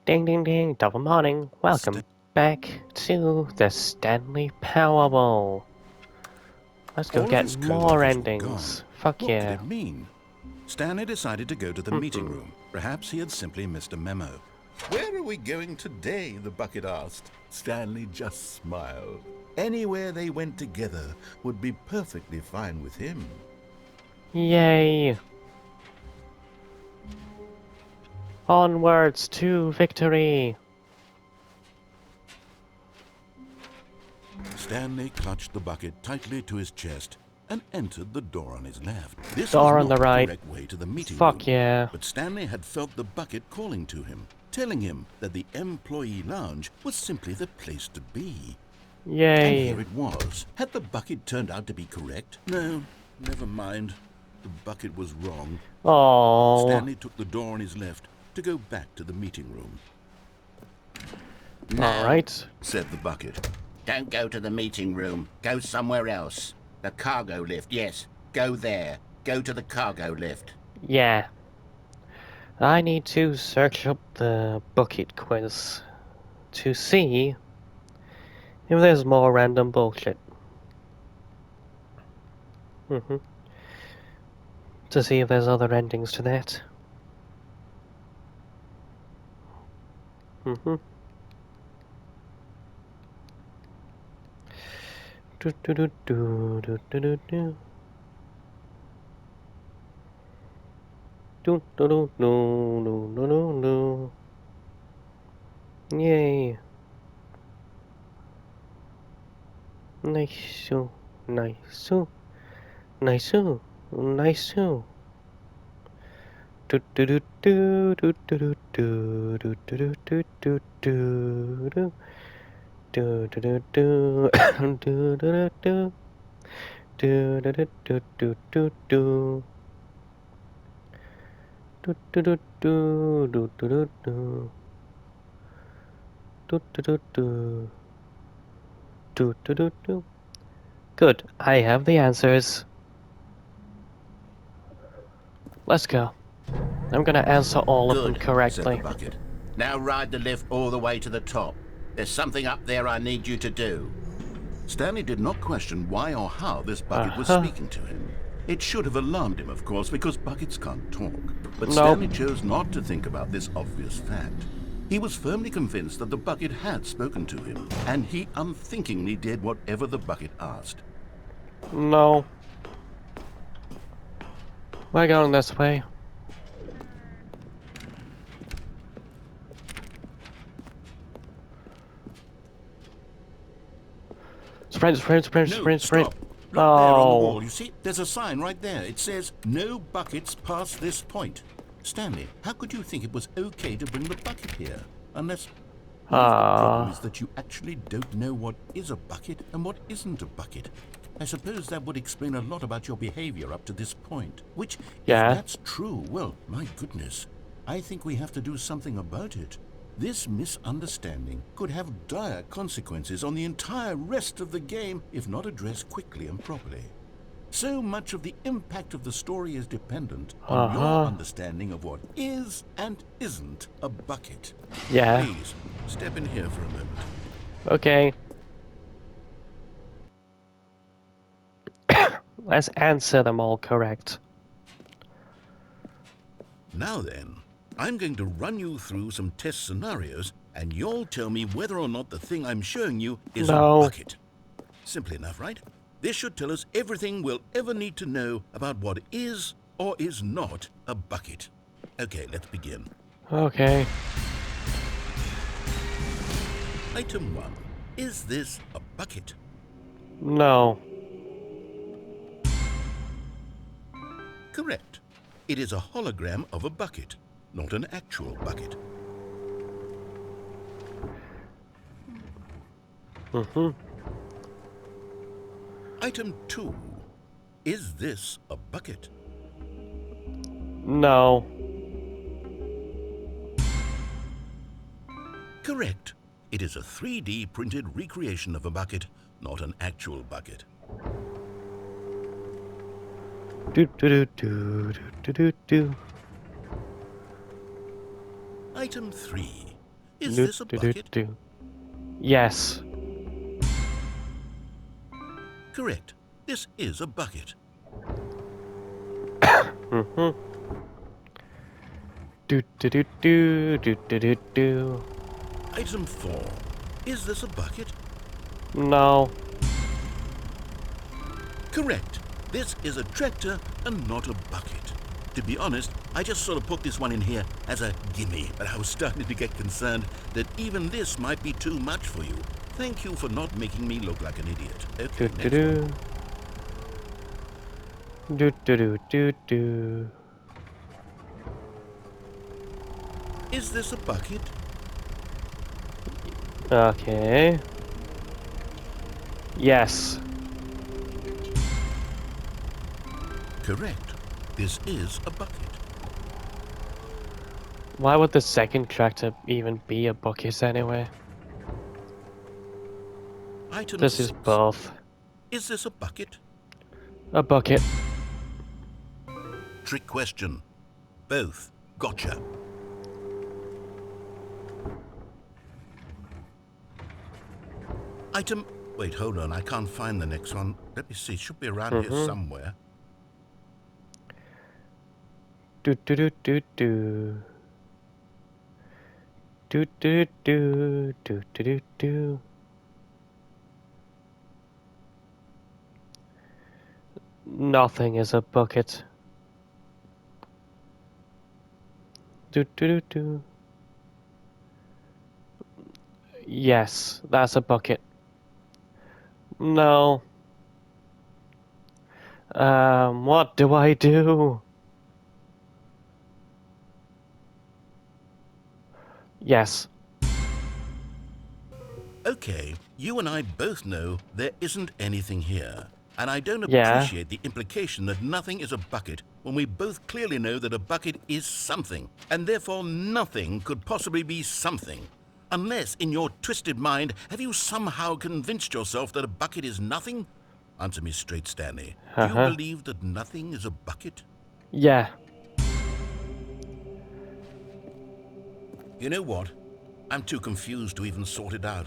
Ding ding ding, double morning. Welcome back to the Stanley Powerball. Let's go All of get his more co-workers were endings. gone. Fuck What yeah. could it mean? Stanley decided to go to the meeting room. Perhaps he had simply missed a memo. Where are we going today? The bucket asked. Stanley just smiled. Anywhere they went together would be perfectly fine with him. Yay. Onwards to victory. Stanley clutched the bucket tightly to his chest and entered the door on his left. This Door was on not the right. the correct way to the meeting Fuck room. yeah. But Stanley had felt the bucket calling to him, telling him that the employee lounge was simply the place to be. And Yay. here it was. Had the bucket turned out to be correct? No, never mind. The bucket was wrong. Oh. Stanley took the door on his left to go back to the meeting room. No, Alright. Said the bucket. don't go to the meeting room. Go somewhere else. The cargo lift, yes. Go there. Go to the cargo lift. Yeah. I need to search up the bucket quiz to see if there's more random bullshit. To see if there's other endings to that. Do do do do do do do do. Do do do do do do do do. Yay. Nice, nice, nice, nice. Do do do do do do do do do do do do do. Do do do do do do do do do do do do do do. Do do do do do do do do. Do do do do. Do do do do. Good, I have the answers. Let's go. I'm gonna answer all of them Good, correctly. said the bucket. Now ride the lift all the way to the top. There's something up there I need you to do. Stanley did not question why or how this bucket was speaking to him. It should have alarmed him, of course, because buckets can't talk. But Stanley chose not to think about this obvious fact. He was firmly convinced that the bucket had spoken to him, and he unthinkingly did whatever the bucket asked. No. We're going this way. Sprint, sprint, sprint, No, sprint, sprint. stop. Look there on the Oh. wall. You see, there's a sign right there. It says, "No buckets past this point." Stanley, how could you think it was okay to bring the bucket here? Unless... What if the problem is that you actually don't know what is a bucket and what isn't a bucket? I suppose that would explain a lot about your behavior up to this point. Which, Yeah. if that's true, well, my goodness, I think we have to do something about it. This misunderstanding could have dire consequences on the entire rest of the game if not addressed quickly and properly. So much of the impact of the story is dependent on your understanding of what is and isn't a bucket. Yeah. Please, step in here for a moment. Okay. Let's answer them all correct. Now then, I'm going to run you through some test scenarios, and you'll tell me whether or not the thing I'm showing you is a bucket. Simple enough, right? This should tell us everything we'll ever need to know about what is or is not a bucket. Okay, let's begin. Okay. Item 1. Is this a bucket? No. Correct. It is a hologram of a bucket, not an actual bucket. Item 2. Is this a bucket? No. Correct. It is a 3D printed recreation of a bucket, not an actual bucket. Do do do do do do do. Item 3. Is this a bucket? Yes. Correct. This is a bucket. Mm-hmm. Do. Item 4. Is this a bucket? No. Correct. This is a tractor and not a bucket. To be honest, I just sort of put this one in here as a gimme, but I was starting to get concerned that even this might be too much for you. Thank you for not making me look like an idiot. Okay, next one. Do. Is this a bucket? Okay. Yes. Correct. This is a bucket. Why would the second tractor even be a bucket anyway? Item This 6. is both. Is this a bucket? A bucket. Trick question. Both. Gotcha. Item... Wait, hold on. I can't find the next one. Let me see. It should be around here somewhere. Do. Nothing is a bucket. Do. Yes, that's a bucket. No. What do I do? Yes. Okay, you and I both know there isn't anything here. And I don't Yeah. appreciate the implication that nothing is a bucket when we both clearly know that a bucket is something. And therefore nothing could possibly be something. Unless, in your twisted mind, have you somehow convinced yourself that a bucket is nothing? Answer me straight, Stanley. Do you believe that nothing is a bucket? Yeah. You know what? I'm too confused to even sort it out.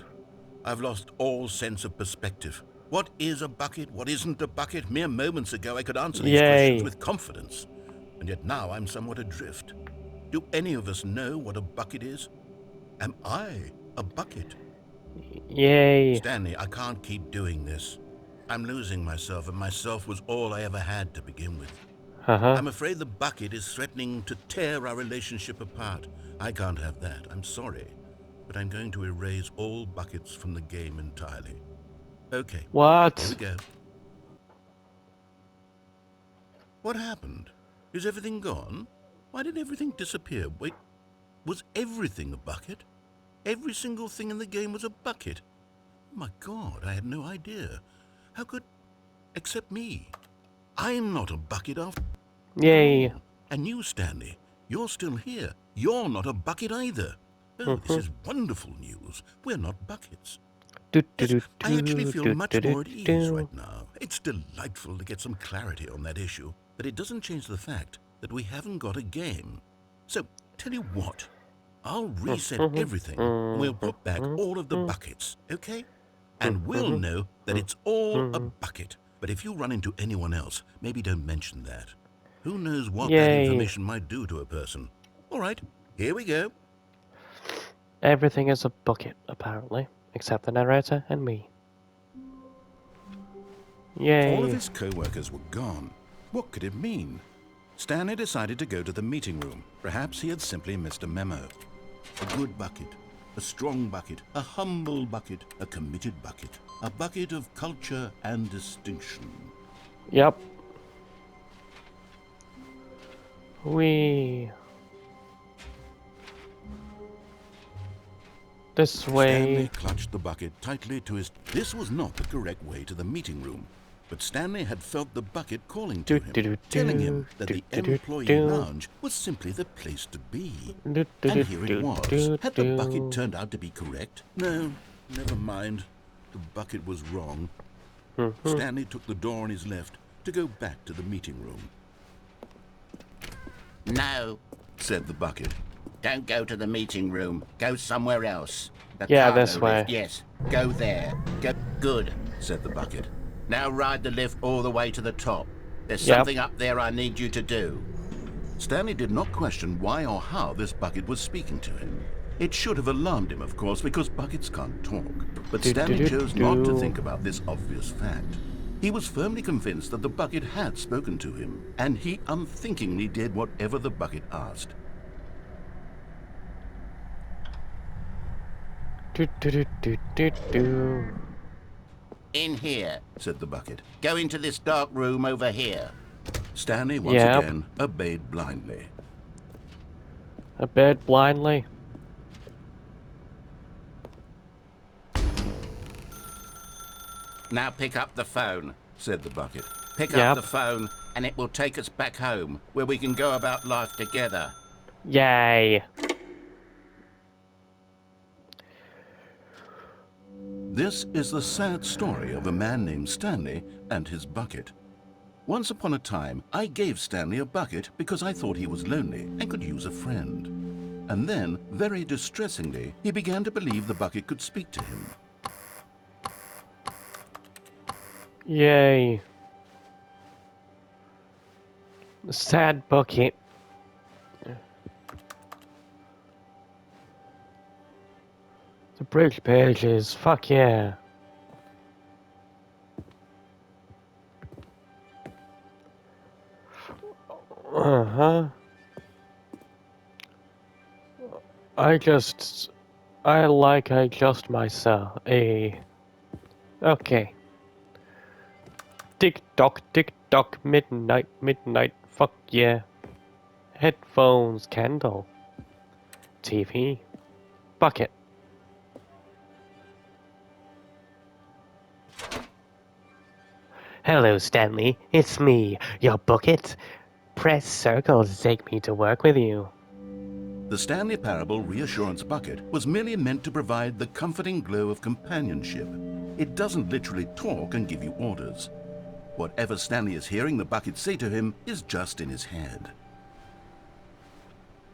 I've lost all sense of perspective. What is a bucket? What isn't a bucket? Mere moments ago I could answer these questions with confidence. And yet now I'm somewhat adrift. Do any of us know what a bucket is? Am I a bucket? Yay. Stanley, I can't keep doing this. I'm losing myself, and myself was all I ever had to begin with. I'm afraid the bucket is threatening to tear our relationship apart. I can't have that. I'm sorry. But I'm going to erase all buckets from the game entirely. Okay. What? Here we go. What happened? Is everything gone? Why did everything disappear? Wait, was everything a bucket? Every single thing in the game was a bucket? Oh my God, I had no idea. How could... except me. I'm not a bucket after... Yay. Oh, and you, Stanley, you're still here. You're not a bucket either. Oh, this is wonderful news. We're not buckets. Yes, I actually feel much more at ease right now. It's delightful to get some clarity on that issue, but it doesn't change the fact that we haven't got a game. So, tell you what, I'll reset everything and we'll put back all of the buckets, okay? And we'll know that it's all a bucket. But if you run into anyone else, maybe don't mention that. Who knows what that information might do to a person. All right, here we go. Everything is a bucket, apparently, except the narrator and me. Yay. All of his co-workers were gone. What could it mean? Stanley decided to go to the meeting room. Perhaps he had simply missed a memo. A good bucket, a strong bucket, a humble bucket, a committed bucket, a bucket of culture and distinction. Yep. This way. Stanley clutched the bucket tightly to his... This was not the correct way to the meeting room, but Stanley had felt the bucket calling to him, telling him that the employee lounge was simply the place to be. And here it was. Had the bucket turned out to be correct? No, never mind. The bucket was wrong. Stanley took the door on his left to go back to the meeting room. No, said the bucket. Don't go to the meeting room. Go somewhere else. The Yeah, cargo this way. lift, yes. Go there. Go. Good, said the bucket. Now ride the lift all the way to the top. There's Yep. something up there I need you to do. Stanley did not question why or how this bucket was speaking to him. It should have alarmed him, of course, because buckets can't talk. But Stanley chose not to think about this obvious fact. He was firmly convinced that the bucket had spoken to him, and he unthinkingly did whatever the bucket asked. In here, Said the bucket. go into this dark room over here. Stanley once Yep. again obeyed blindly. A bit blindly. Now pick up the phone. Said the bucket. Pick Yep. up the phone, and it will take us back home, where we can go about life together. Yay. This is the sad story of a man named Stanley and his bucket. Once upon a time, I gave Stanley a bucket because I thought he was lonely and could use a friend. And then, very distressingly, he began to believe the bucket could speak to him. Yay. Sad bucket. The bridge pages, fuck yeah. Uh-huh. I adjust myself. Okay. Tick tock, midnight, fuck yeah. Headphones, candle. TV. Bucket. Hello, Stanley. It's me, your bucket. Press circle to take me to work with you. The Stanley Parable Reassurance Bucket was merely meant to provide the comforting glow of companionship. It doesn't literally talk and give you orders. Whatever Stanley is hearing the bucket say to him is just in his head.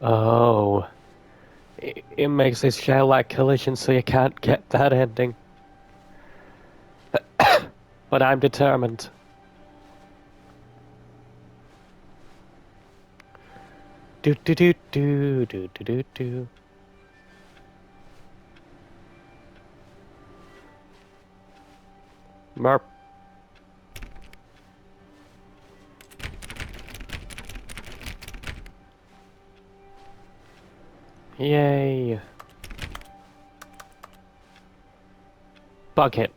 Oh. It makes this shell-like collision so you can't get that ending. But I'm determined. Do do do do do do do do. Merp. Yay. Bucket.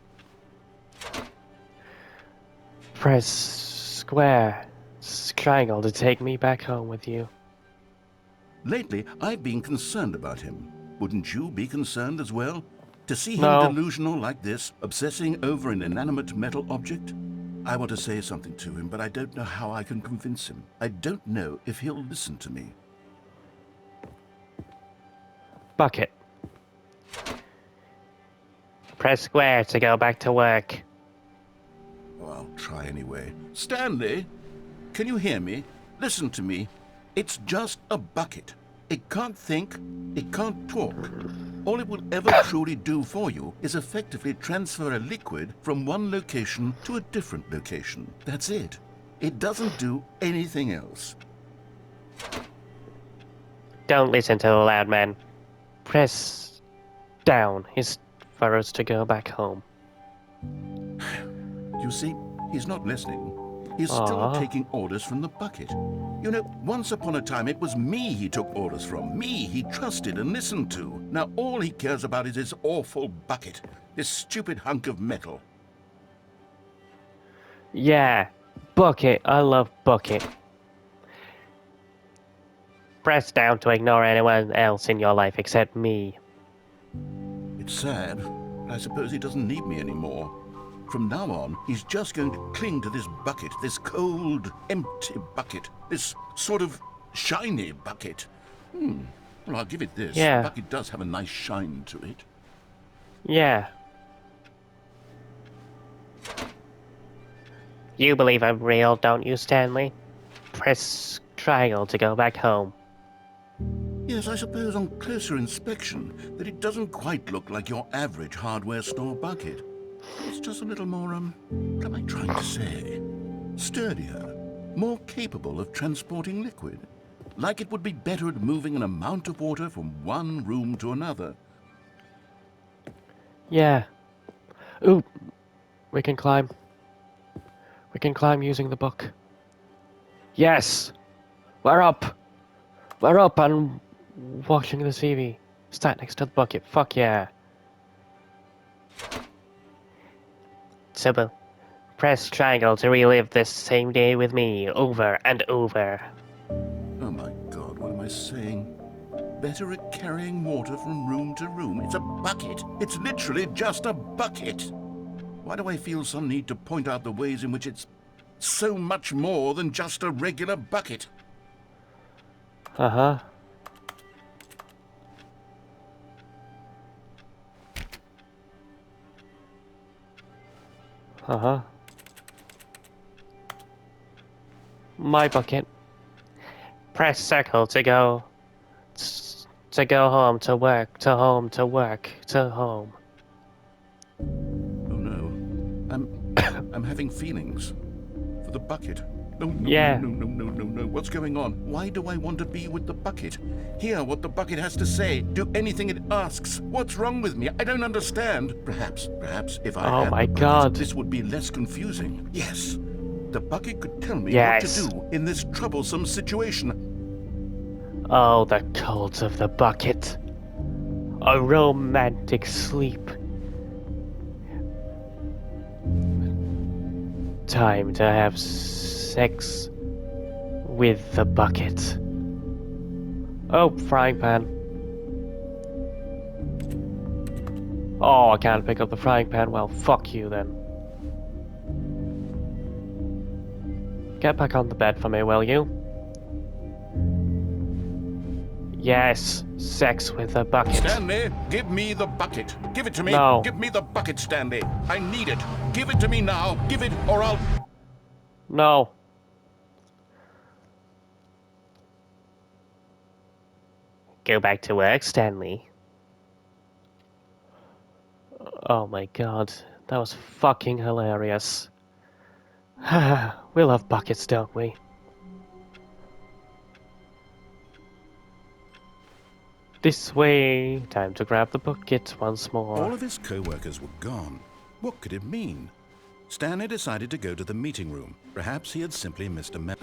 Press square triangle to take me back home with you. Lately, I've been concerned about him. Wouldn't you be concerned as well? To see him No. delusional like this, obsessing over an inanimate metal object? I want to say something to him, but I don't know how I can convince him. I don't know if he'll listen to me. Bucket. Press square to go back to work. Oh, I'll try anyway. Stanley, can you hear me? Listen to me. It's just a bucket. It can't think, it can't talk. All it will ever truly do for you is effectively transfer a liquid from one location to a different location. That's it. It doesn't do anything else. Don't listen to the loud man. Press down is for us to go back home. You see, he's not listening. He's still Aw. taking orders from the bucket. You know, once upon a time it was me he took orders from. Me he trusted and listened to. Now all he cares about is his awful bucket. This stupid hunk of metal. Yeah, bucket. I love bucket. Press down to ignore anyone else in your life except me. It's sad, but I suppose he doesn't need me anymore. From now on, he's just going to cling to this bucket, this cold, empty bucket, this sort of shiny bucket. Well, I'll give it this. Yeah. The bucket does have a nice shine to it. Yeah. You believe I'm real, don't you, Stanley? Press triangle to go back home. Yes, I suppose on closer inspection that it doesn't quite look like your average hardware store bucket. It's just a little more, what am I trying to say? Sturdier, more capable of transporting liquid. Like it would be better at moving an amount of water from one room to another. Yeah. Ooh, we can climb. We can climb using the book. Yes! We're up! We're up and watching the TV. Stand next to the bucket. Fuck yeah. Simple. Press triangle to relive this same day with me over and over. Oh my God, what am I saying? Better at carrying water from room to room. It's a bucket. It's literally just a bucket. Why do I feel some need to point out the ways in which it's so much more than just a regular bucket? Uh-huh. Uh-huh. My bucket. Press circle to go. To go home, to work, to home, to work, to home. Oh no. I'm having feelings. For the bucket. No, no, Yeah. no, no, no, no, no, no. What's going on? Why do I want to be with the bucket? Hear what the bucket has to say. Do anything it asks. What's wrong with me? I don't understand. Perhaps if I Oh had my the bucket, God. this would be less confusing. Yes. The bucket could tell me Yes. what to do in this troublesome situation. Oh, the cult of the bucket. A romantic sleep. Time to have sex with the bucket. Oh, frying pan. Oh, I can't pick up the frying pan. Well, fuck you then. Get back on the bed for me, will you? Yes, sex with a bucket. Stanley, give me the bucket. Give it to me. No. Give me the bucket, Stanley. I need it. Give it to me now. Give it or I'll... No. Go back to work, Stanley. Oh my God, that was fucking hilarious. We love buckets, don't we? This way. Time to grab the bucket once more. All of his co-workers were gone. What could it mean? Stanley decided to go to the meeting room. Perhaps he had simply missed a message.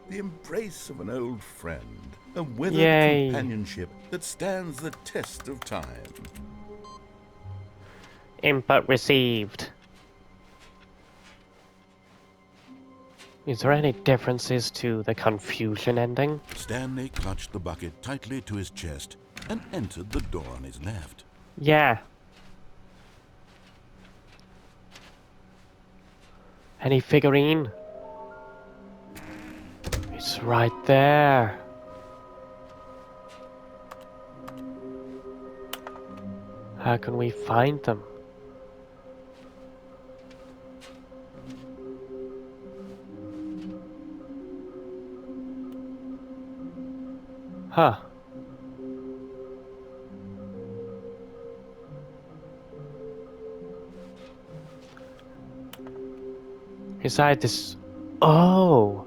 The embrace of an old friend. A weathered Yay. companionship that stands the test of time. Input received. Is there any differences to the confusion ending? Stanley clutched the bucket tightly to his chest and entered the door on his left. Yeah. Any figurine? It's right there. How can we find them? Huh. Inside this... Oh!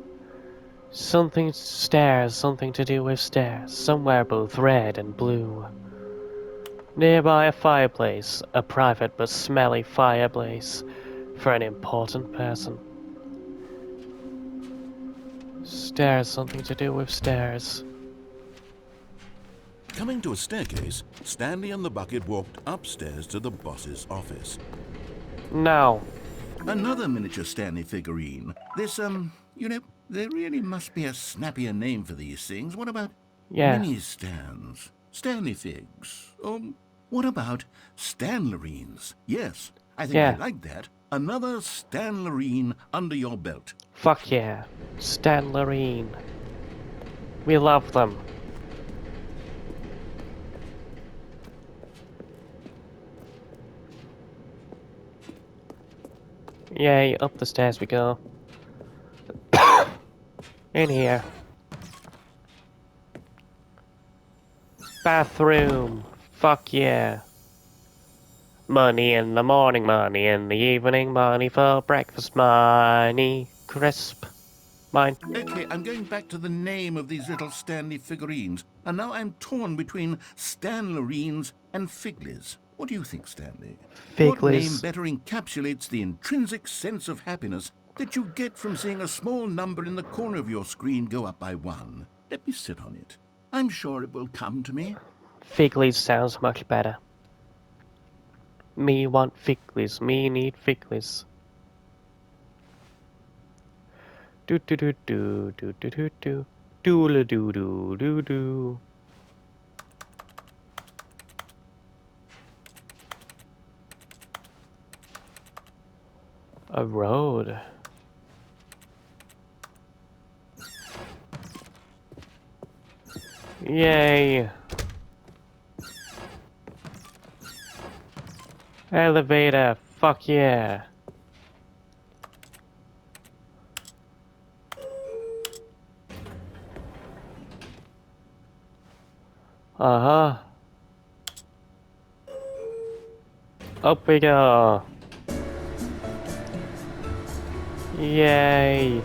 Something stairs, something to do with stairs. Somewhere both red and blue. Nearby a fireplace. A private but smelly fireplace. For an important person. Stairs, something to do with stairs. Coming to a staircase, Stanley and the bucket walked upstairs to the boss's office. No. Another miniature Stanley figurine. This, you know, there really must be a snappier name for these things. What about Yeah. mini stands? Stanley figs? What about Stanlerines? Yes, I think Yeah. I like that. Another Stanlerine under your belt. Fuck yeah. Stanlerine. We love them. Yay, up the stairs we go. In here. Bathroom. Fuck yeah. Money in the morning, money in the evening, money for breakfast, money crisp. Mine. Okay, I'm going back to the name of these little Stanley figurines, and now I'm torn between Stanlerines and Figlies. What do you think, Stanley? What name Figlies. better encapsulates the intrinsic sense of happiness that you get from seeing a small number in the corner of your screen go up by 1? Let me sit on it. I'm sure it will come to me. Figlies sounds much better. Me want Figlies. Me need Figlies. Do do do do do do do do. Doodle doo doo doo doo. A road. Yay. Elevator. Fuck yeah. Uh-huh. Up we go. Yay.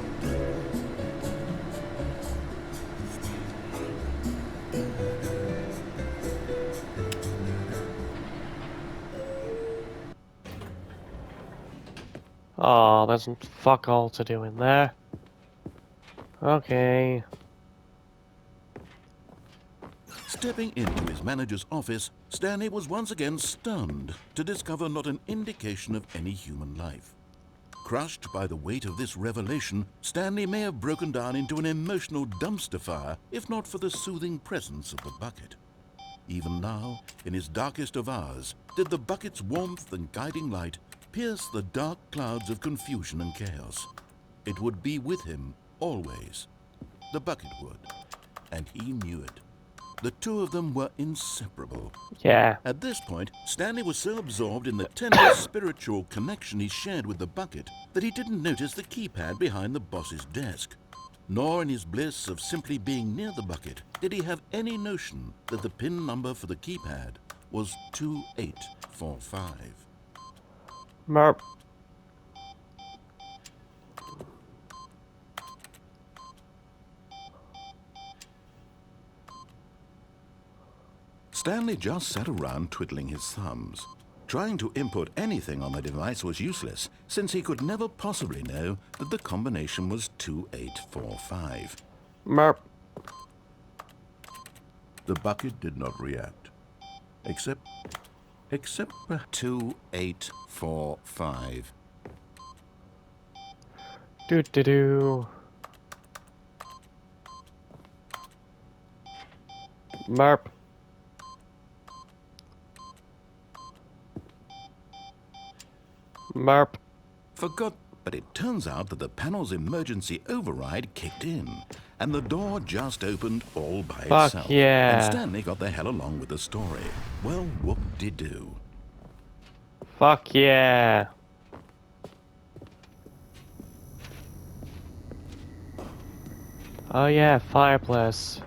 Oh, there's fuck all to do in there. Okay. Stepping into his manager's office, Stanley was once again stunned to discover not an indication of any human life. Crushed by the weight of this revelation, Stanley may have broken down into an emotional dumpster fire if not for the soothing presence of the bucket. Even now, in his darkest of hours, did the bucket's warmth and guiding light pierce the dark clouds of confusion and chaos. It would be with him always. The bucket would, and he knew it. The two of them were inseparable. Yeah. At this point, Stanley was so absorbed in the tender spiritual connection he shared with the bucket that he didn't notice the keypad behind the boss's desk. Nor in his bliss of simply being near the bucket did he have any notion that the PIN number for the keypad was 2845. Merp. Stanley just sat around twiddling his thumbs. Trying to input anything on the device was useless, since he could never possibly know that the combination was 2845. Merp. The bucket did not react. Except for 2845. Do do do. Merp. Merp. But it turns out that the panel's emergency override kicked in, and the door just opened all by Fuck itself. yeah. And Stanley got the hell along with the story. Well, whoop-de-doo. Fuck yeah. Oh yeah, fireplace.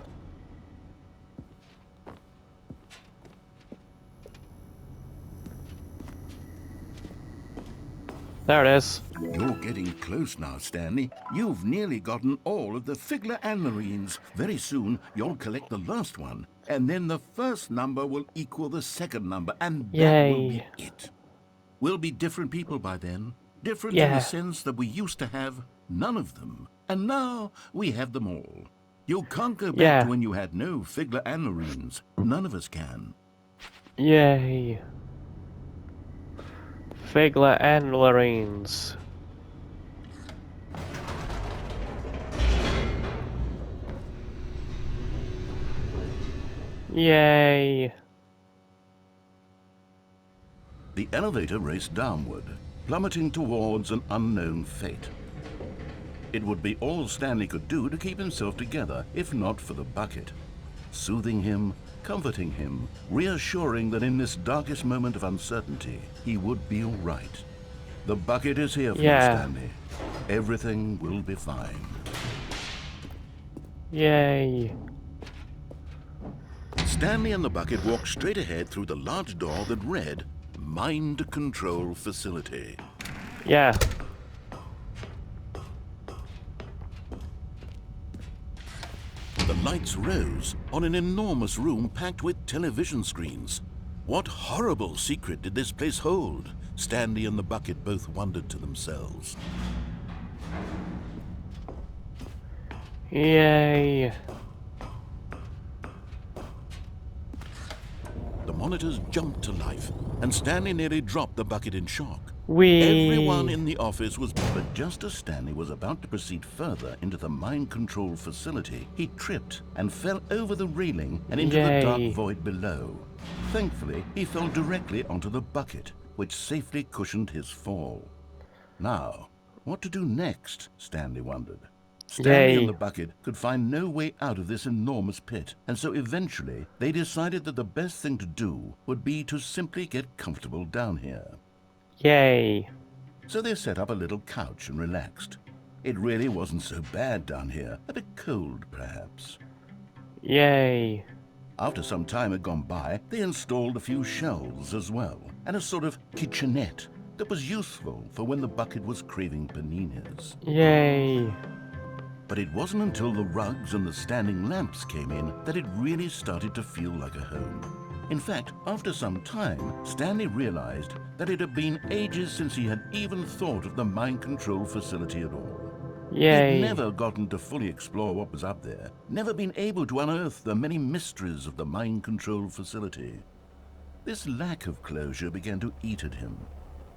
There it is. You're getting close now, Stanley. You've nearly gotten all of the Figler and Marines. Very soon, you'll collect the last one, and then the first number will equal the second number, and that will be it. We'll be different people by then. Different in the sense that we used to have none of them, and now we have them all. You can't go back to when you had no Figler and Marines. None of us can. Yay. Figler and Marines. Yay. The elevator raced downward, plummeting towards an unknown fate. It would be all Stanley could do to keep himself together, if not for the bucket. Soothing him, comforting him, reassuring that in this darkest moment of uncertainty, he would be all right. The bucket is here for you, Stanley. Everything will be fine. Yay. Stanley and the bucket walked straight ahead through the large door that read, Mind Control Facility. Yeah. The lights rose on an enormous room packed with television screens. What horrible secret did this place hold? Stanley and the bucket both wondered to themselves. Yay. The monitors jumped to life, and Stanley nearly dropped the bucket in shock. Whee. Everyone in the office was... But just as Stanley was about to proceed further into the mind control facility, he tripped and fell over the railing and into the dark void below. Thankfully, he fell directly onto the bucket, which safely cushioned his fall. Now, what to do next? Stanley wondered. Stanley and the bucket could find no way out of this enormous pit, and so eventually they decided that the best thing to do would be to simply get comfortable down here. Yay. So they set up a little couch and relaxed. It really wasn't so bad down here, a bit cold perhaps. Yay. After some time had gone by, they installed a few shelves as well, and a sort of kitchenette that was useful for when the bucket was craving paninis. Yay. But it wasn't until the rugs and the standing lamps came in that it really started to feel like a home. In fact, after some time, Stanley realized that it had been ages since he had even thought of the mind control facility at all. Yay. He'd never gotten to fully explore what was up there, never been able to unearth the many mysteries of the mind control facility. This lack of closure began to eat at him.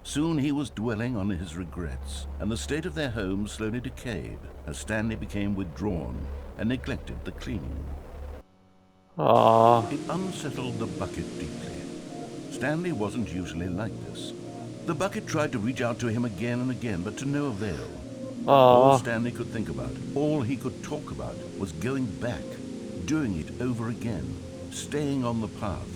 Soon he was dwelling on his regrets, and the state of their home slowly decayed as Stanley became withdrawn and neglected the cleaning. Aww. It unsettled the bucket deeply. Stanley wasn't usually like this. The bucket tried to reach out to him again and again, but to no avail. All Stanley could think about, all he could talk about, was going back, doing it over again, staying on the path.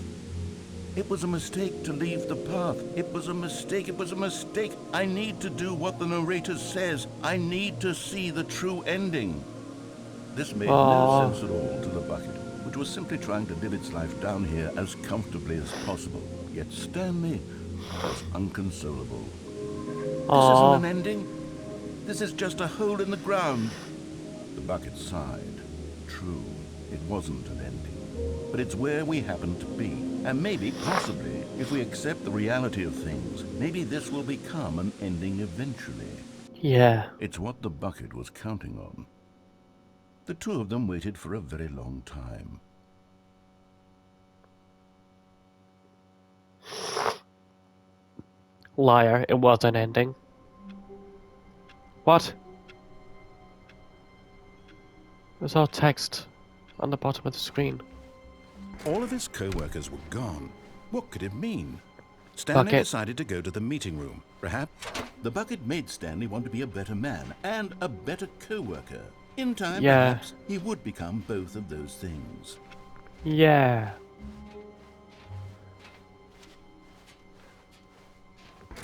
It was a mistake to leave the path. It was a mistake. It was a mistake. I need to do what the narrator says. I need to see the true ending. This made no sense at all to the bucket, which was simply trying to live its life down here as comfortably as possible. Yet Stanley was unconsolable. This isn't an ending. This is just a hole in the ground. The bucket sighed. True, it wasn't an ending. But it's where we happen to be. And maybe, possibly, if we accept the reality of things, maybe this will become an ending eventually. Yeah. It's what the bucket was counting on. The two of them waited for a very long time. Liar, it was an ending. What? There's all text on the bottom of the screen. All of his co-workers were gone. What could it mean? Stanley decided to go to the meeting room. Perhaps the bucket made Stanley want to be a better man and a better co-worker. In time, perhaps, he would become both of those things. Yeah.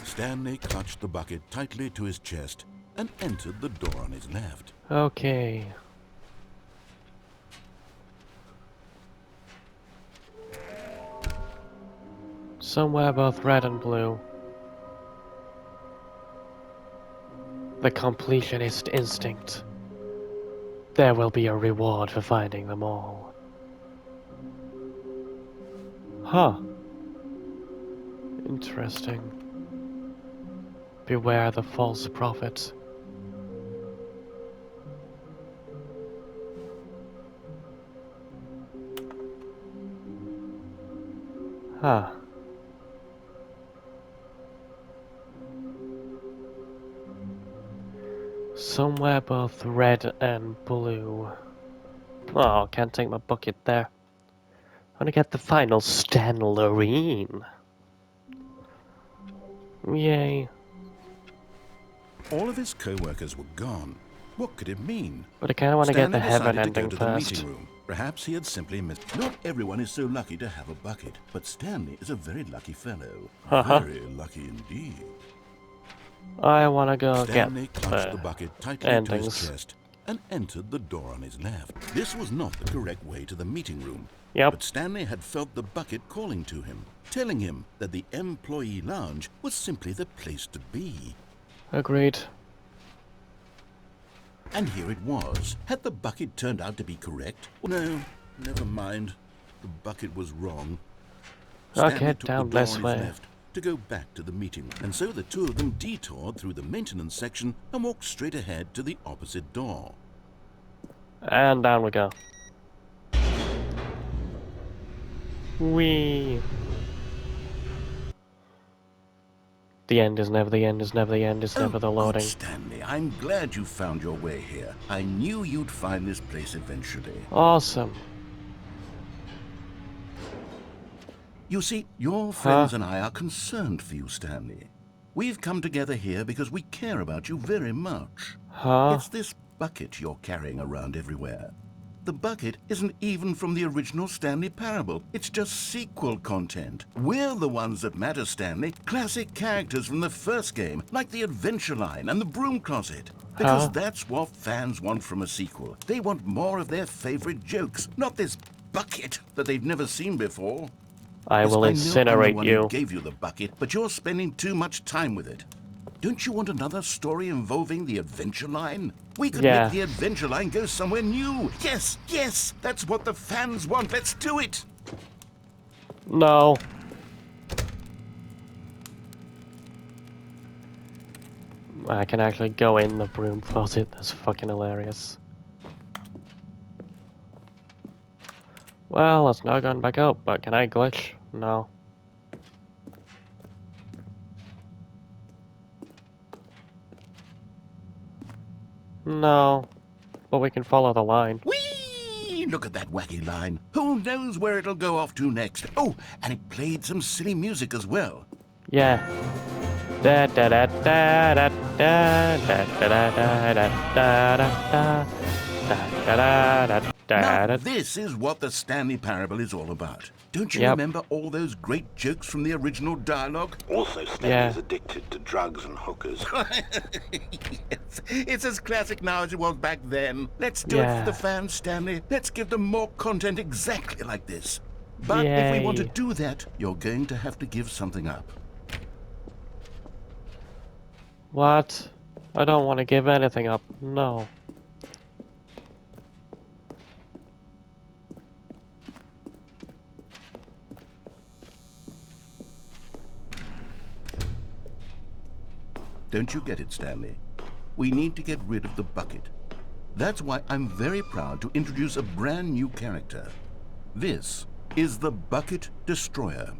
Stanley clutched the bucket tightly to his chest and entered the door on his left. Okay. Somewhere both red and blue. The completionist instinct. There will be a reward for finding them all. Huh. Interesting. Beware the false prophet. Huh. Somewhere both red and blue. Oh, can't take my bucket there. I'm gonna get the final Stanlerine. Yay. All of his co-workers were gone. What could it mean? But I kinda wanna get the Stanley heaven decided to ending go to the first. meeting room. Perhaps he had simply missed. Not everyone is so lucky to have a bucket, but Stanley is a very lucky fellow. Very lucky indeed. I wanna go Stanley get clutched the bucket tightly endings. to his chest and entered the door on his left. This was not the correct way to the meeting room. Yep. But Stanley had felt the bucket calling to him, telling him that the employee lounge was simply the place to be. Agreed. And here it was. Had the bucket turned out to be correct? No, never mind. The bucket was wrong. Stanley Okay, took down the door this on his way. left to go back to the meeting, and so the two of them detoured through the maintenance section and walked straight ahead to the opposite door. And down we go. Whee! The end is never the end is never the end is never the Good loading. Stanley, I'm glad you found your way here. I knew you'd find this place eventually. Awesome. You see, your friends and I are concerned for you, Stanley. We've come together here because we care about you very much. Huh? It's this bucket you're carrying around everywhere. The bucket isn't even from the original Stanley Parable. It's just sequel content. We're the ones that matter, Stanley. Classic characters from the first game, like the Adventure Line and the Broom Closet. Because that's what fans want from a sequel. They want more of their favorite jokes, not this bucket that they've never seen before. I will Yes, I know I'm the incinerate one you. who gave you the bucket, but you're spending too much time with it. Don't you want another story involving the Adventure Line? We could Yeah. make the Adventure Line go somewhere new. Yes, yes, that's what the fans want. Let's do it. No. I can actually go in the broom closet. That's fucking hilarious. Well, it's not going back up, but can I glitch? No. No. But we can follow the line. Whee! Look at that wacky line. Who knows where it'll go off to next? Oh, and it played some silly music as well. Yeah. Da da da da da da da da da da da da da da da da Now, da. this is what the Stanley Parable is all about. Don't you Yep. remember all those great jokes from the original dialogue? Also, Stanley's addicted to drugs and hookers. Yes, it's as classic now as it was back then. Let's do it Yeah. for the fans, Stanley. Let's give them more content exactly like this. But if we want to Yay. do that, you're going to have to give something up. What? I don't want to give anything up. No. Don't you get it, Stanley? We need to get rid of the bucket. That's why I'm very proud to introduce a brand new character. This is the Bucket Destroyer.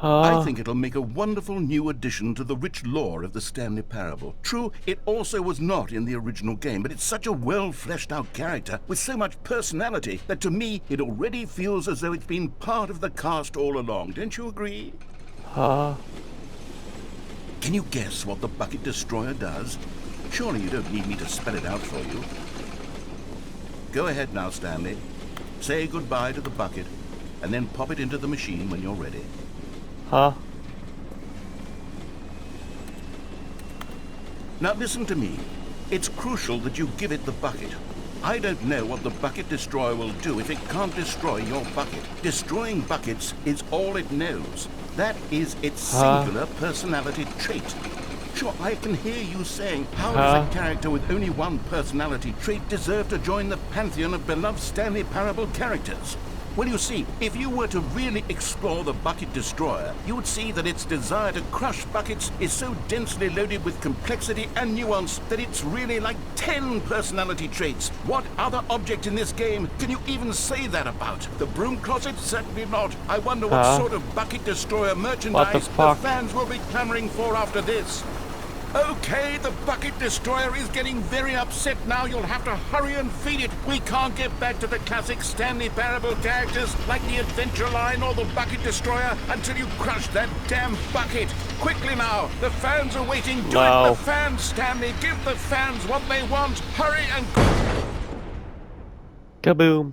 I think it'll make a wonderful new addition to the rich lore of the Stanley Parable. True, it also was not in the original game, but it's such a well-fleshed-out character with so much personality that to me, it already feels as though it's been part of the cast all along. Don't you agree? Huh? Can you guess what the Bucket Destroyer does? Surely you don't need me to spell it out for you. Go ahead now, Stanley. Say goodbye to the bucket, and then pop it into the machine when you're ready. Huh? Now listen to me. It's crucial that you give it the bucket. I don't know what the Bucket Destroyer will do if it can't destroy your bucket. Destroying buckets is all it knows. That is its singular personality trait. Sure, I can hear you saying, how does a character with only one personality trait deserve to join the pantheon of beloved Stanley Parable characters? Well, you see, if you were to really explore the Bucket Destroyer, you would see that its desire to crush buckets is so densely loaded with complexity and nuance that it's really like 10 personality traits. What other object in this game can you even say that about? The Broom Closet? Certainly not. I wonder what sort of Bucket Destroyer merchandise the fans will be clamoring for after this. Okay, the Bucket Destroyer is getting very upset now. You'll have to hurry and feed it. We can't get back to the classic Stanley Parable characters like the Adventure Line or the Bucket Destroyer until you crush that damn bucket. Quickly now, the fans are waiting. Do it, the fans, Stanley. Give the fans what they want. Hurry and... Kaboom.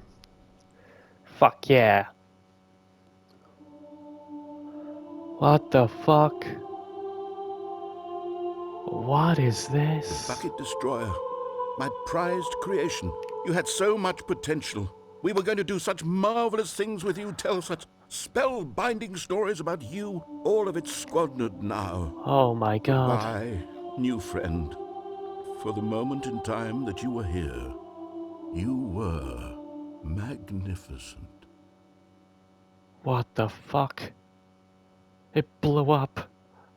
Fuck yeah. What the fuck? What is this? The Bucket Destroyer. My prized creation. You had so much potential. We were going to do such marvelous things with you, tell such spellbinding stories about you. All of it squandered now. Oh my god. Goodbye, new friend. For the moment in time that you were here, you were magnificent. What the fuck? It blew up.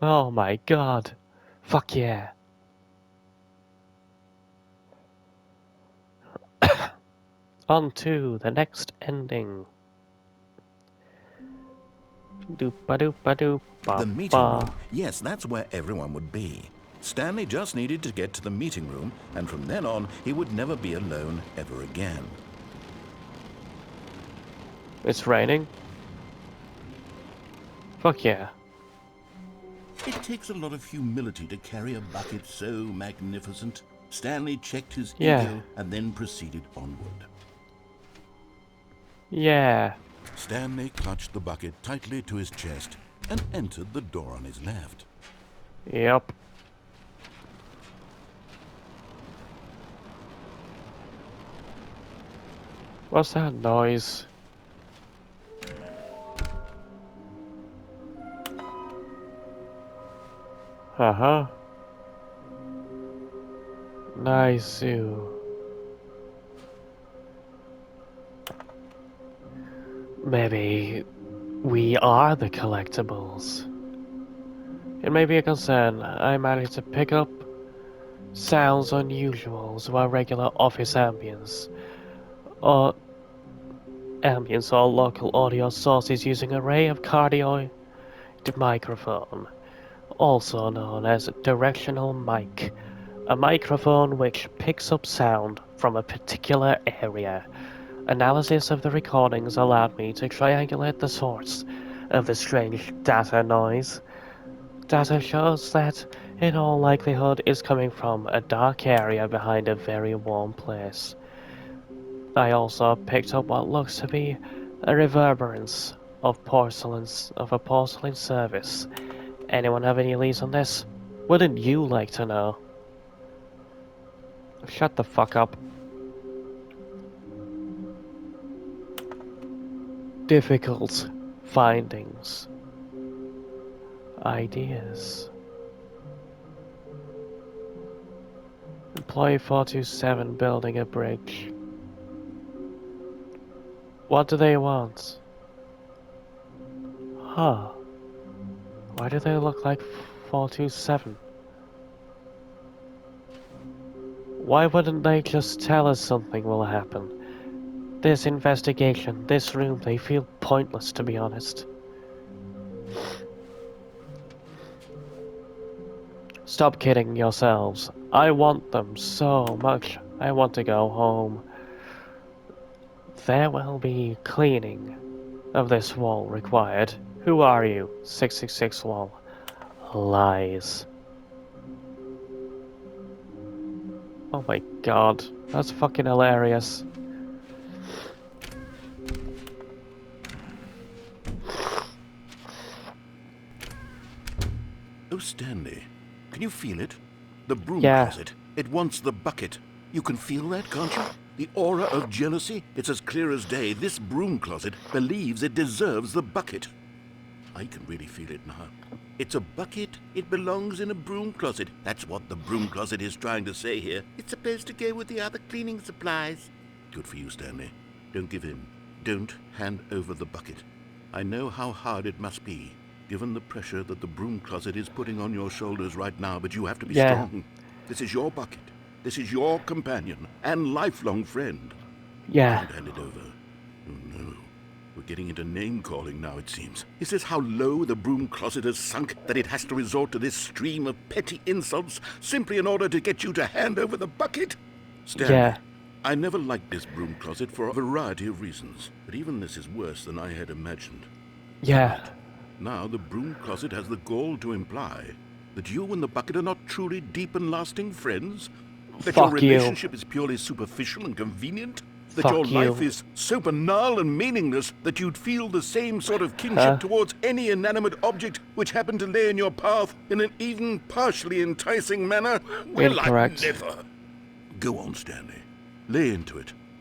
Oh my god. Fuck yeah. On to the next ending. The meeting Doop-a-doop-a-doop-ba-ba. room. Yes, that's where everyone would be. Stanley just needed to get to the meeting room, and from then on, he would never be alone ever again. It's raining? Fuck yeah. It takes a lot of humility to carry a bucket so magnificent. Stanley checked his ego and then proceeded onward. Yeah. Stanley clutched the bucket tightly to his chest and entered the door on his left. Yep. What's that noise? Uh-huh. Nice zoo. Maybe we are the collectibles. It may be a concern. I managed to pick up sounds unusual to our regular office ambience or local audio sources using an array of cardioid microphone, also known as directional mic, a microphone which picks up sound from a particular area. Analysis of the recordings allowed me to triangulate the source of the strange data noise. Data shows that, in all likelihood, is coming from a dark area behind a very warm place. I also picked up what looks to be a reverberance of a porcelain service. Anyone have any leads on this? Wouldn't you like to know? Shut the fuck up. Difficult findings. Ideas. Employee 427 building a bridge. What do they want? Huh. Why do they look like 427? Why wouldn't they just tell us something will happen? This investigation, this room, they feel pointless, to be honest. Stop kidding yourselves. I want them so much. I want to go home. There will be cleaning of this wall required. Who are you? 666 wall. Lies. Oh my god. That's fucking hilarious. Oh, Stanley, can you feel it? The broom Yeah. closet. It wants the bucket. You can feel that, can't you? The aura of jealousy? It's as clear as day. This broom closet believes it deserves the bucket. I can really feel it now. It's a bucket. It belongs in a broom closet. That's what the broom closet is trying to say here. It's supposed to go with the other cleaning supplies. Good for you, Stanley. Don't give in. Don't hand over the bucket. I know how hard it must be, given the pressure that the broom closet is putting on your shoulders right now, but you have to be strong. This is your bucket. This is your companion and lifelong friend. Yeah. Don't hand it over. Oh no. We're getting into name-calling now, it seems. Is this how low the broom closet has sunk, that it has to resort to this stream of petty insults simply in order to get you to hand over the bucket? Stanley, Yeah. I never liked this broom closet for a variety of reasons, but even this is worse than I had imagined. Yeah. Now the broom closet has the gall to imply that you and the bucket are not truly deep and lasting friends, that your Fuck you. relationship is purely superficial and convenient, that Fuck your you. life is so banal and meaningless that you'd feel the same sort of kinship towards any inanimate object which happened to lay in your path in an even partially enticing manner. Well, Incorrect. I never. Go on, Stanley. Lay into it.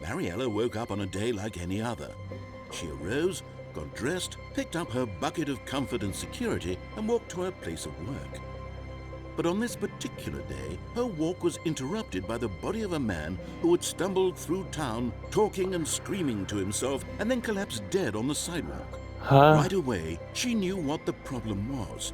Mariella woke up on a day like any other. She arose, got dressed, picked up her bucket of comfort and security, and walked to her place of work. But on this particular day, her walk was interrupted by the body of a man who had stumbled through town, talking and screaming to himself, and then collapsed dead on the sidewalk. Huh? Right away, she knew what the problem was.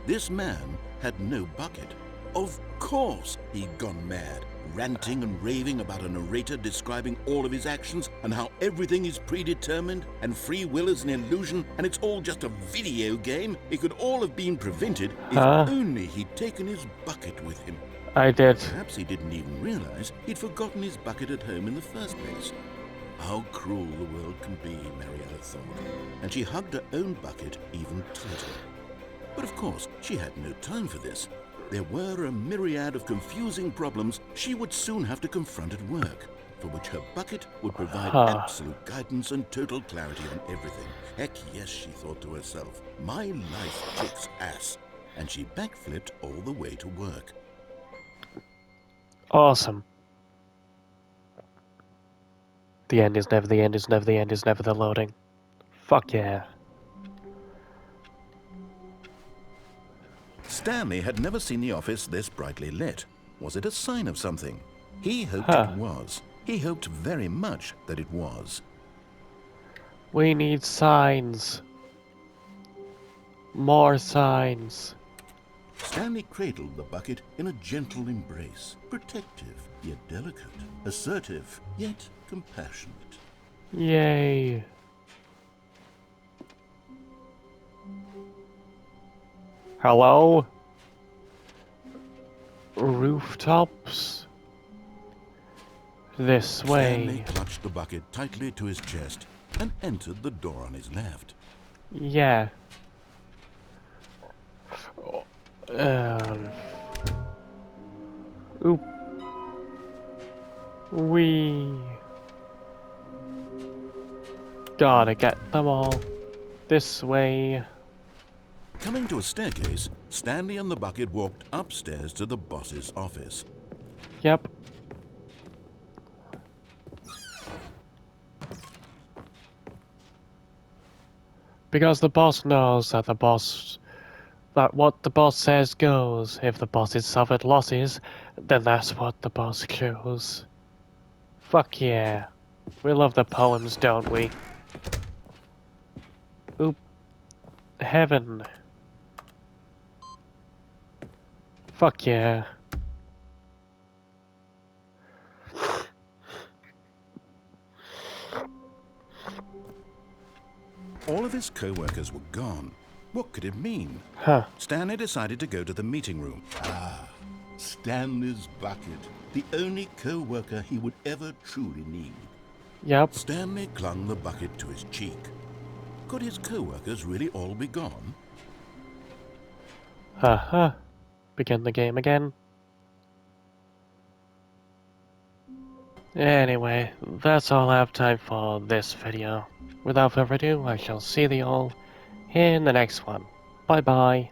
This man had no bucket. Of course he'd gone mad, ranting and raving about a narrator describing all of his actions and how everything is predetermined and free will is an illusion and it's all just a video game. It could all have been prevented if only he'd taken his bucket with him. I did. Perhaps he didn't even realize he'd forgotten his bucket at home in the first place. How cruel the world can be, Mariella thought, and she hugged her own bucket even tighter. But of course, she had no time for this. There were a myriad of confusing problems she would soon have to confront at work, for which her bucket would provide absolute guidance and total clarity on everything. Heck yes, she thought to herself, my life kicks ass. And she backflipped all the way to work. Awesome. The end is never the end, is never the end, is never the loading. Fuck yeah. Stanley had never seen the office this brightly lit. Was it a sign of something? He hoped it was. He hoped very much that it was. We need signs. More signs. Stanley cradled the bucket in a gentle embrace, protective yet delicate, assertive yet compassionate. Yay. Hello? Rooftops? This way. Stanley clutched the bucket tightly to his chest and entered the door on his left. Yeah. Oop. We gotta get them all. This way. Coming to a staircase, Stanley and the bucket walked upstairs to the boss's office. Yep. Because the boss knows that what the boss says goes. If the boss has suffered losses, then that's what the boss chose. Fuck yeah. We love the poems, don't we? Oop. Heaven. Fuck yeah. All of his co-workers were gone. What could it mean? Huh. Stanley decided to go to the meeting room. Stanley's bucket, the only co-worker he would ever truly need. Yep. Stanley clung the bucket to his cheek. Could his co-workers really all be gone? Haha. Begin the game again. Anyway, that's all I have time for this video. Without further ado, I shall see you all in the next one. Bye bye.